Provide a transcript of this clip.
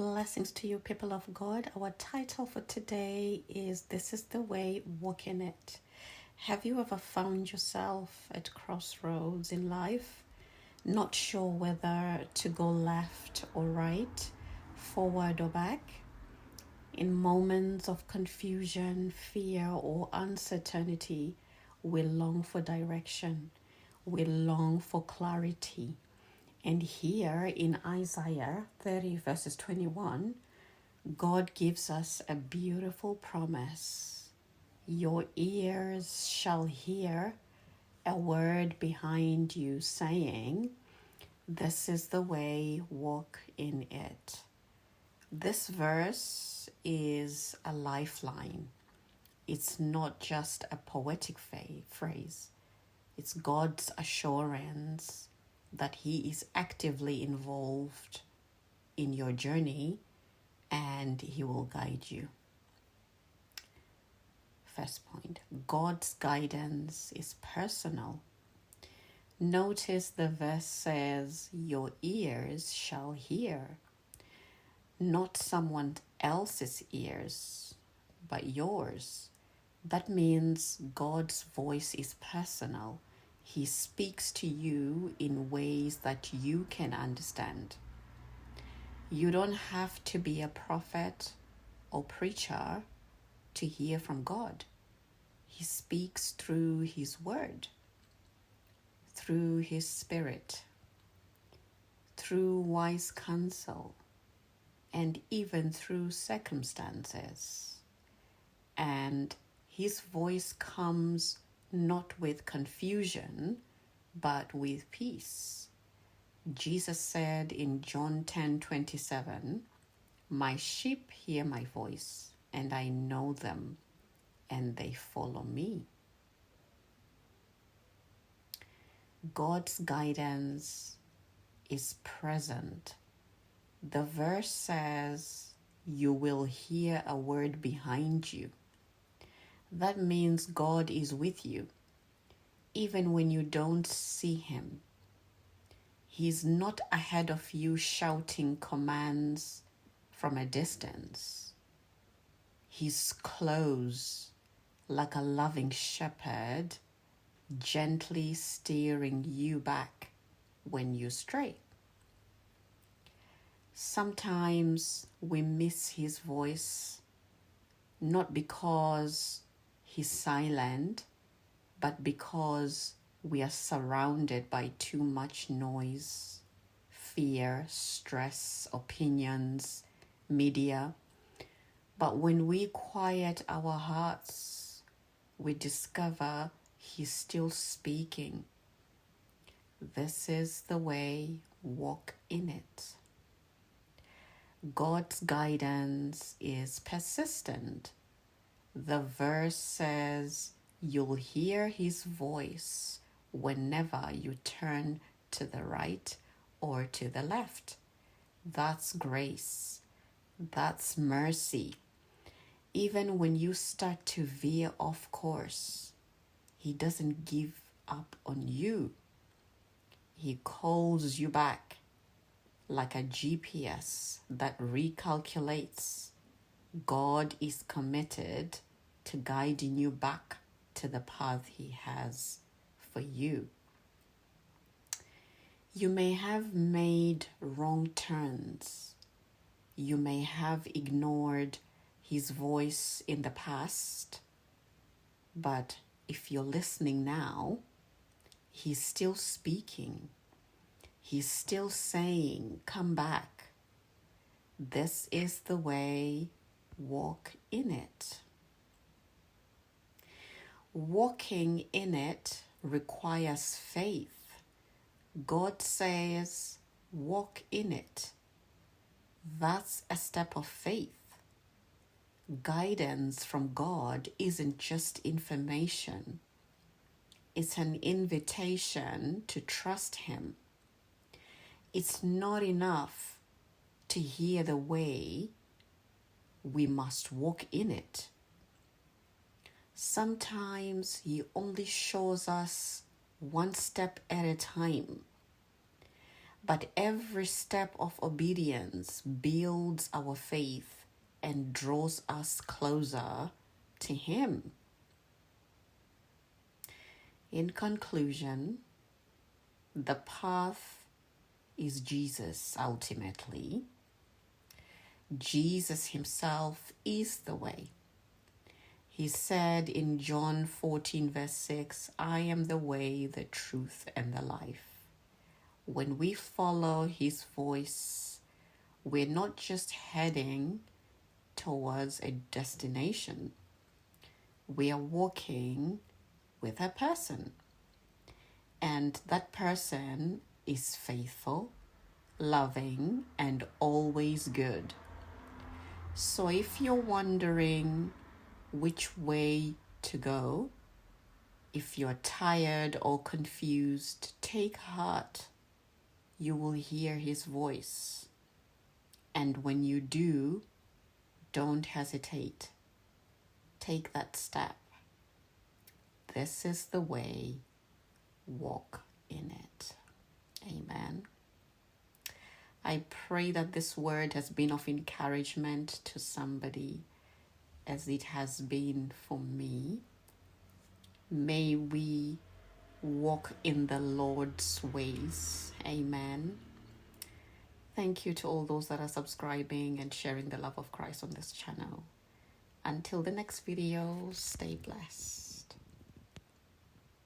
Blessings to you, people of God. Our title for today is This is the Way, Walk in It. Have you ever found yourself at crossroads in life, not sure whether to go left or right, forward or back? In moments of confusion, fear, or uncertainty, we long for direction. We long for clarity. And here in Isaiah 30 verses 21, God gives us a beautiful promise. Your ears shall hear a word behind you saying, this is the way, walk in it. This verse is a lifeline. It's not just a poetic phrase. It's God's assurance that He is actively involved in your journey and He will guide you. First point, God's guidance is personal. Notice the verse says, your ears shall hear. Not someone else's ears, but yours. That means God's voice is personal. He speaks to you in ways that you can understand. You don't have to be a prophet or preacher to hear from God. He speaks through His Word, through His Spirit, through wise counsel, and even through circumstances. And His voice comes not with confusion, but with peace. Jesus said in John 10:27, my sheep hear my voice, and I know them, and they follow me. God's guidance is present. The verse says, you will hear a word behind you. That means God is with you, even when you don't see Him. He's not ahead of you shouting commands from a distance. He's close, like a loving shepherd, gently steering you back when you stray. Sometimes we miss His voice, not because He's silent, but because we are surrounded by too much noise, fear, stress, opinions, media. But when we quiet our hearts, we discover He's still speaking. This is the way, walk in it. God's guidance is persistent. The verse says, you'll hear His voice whenever you turn to the right or to the left. That's grace. That's mercy. Even when you start to veer off course, He doesn't give up on you. He calls you back like a GPS that recalculates. God is committed to guiding you back to the path He has for you. You may have made wrong turns. You may have ignored His voice in the past. But if you're listening now, He's still speaking. He's still saying, come back. This is the way, walk in it. Walking in it requires faith. God says, walk in it. That's a step of faith. Guidance from God isn't just information. It's an invitation to trust Him. It's not enough to hear the way. We must walk in it. Sometimes He only shows us one step at a time. But every step of obedience builds our faith and draws us closer to Him. In conclusion, the path is Jesus ultimately. Jesus Himself is the way. He said in John 14 verse 6, I am the way, the truth, and the life. When we follow His voice, we're not just heading towards a destination. We are walking with a person. And that person is faithful, loving, and always good. So if you're wondering which way to go, if you're tired or confused, take heart. You will hear His voice. And when you do, don't hesitate. Take that step. This is the way. Walk in it. Amen. I pray that this word has been of encouragement to somebody as it has been for me. May we walk in the Lord's ways. Amen. Thank you to all those that are subscribing and sharing the love of Christ on this channel. Until the next video, stay blessed.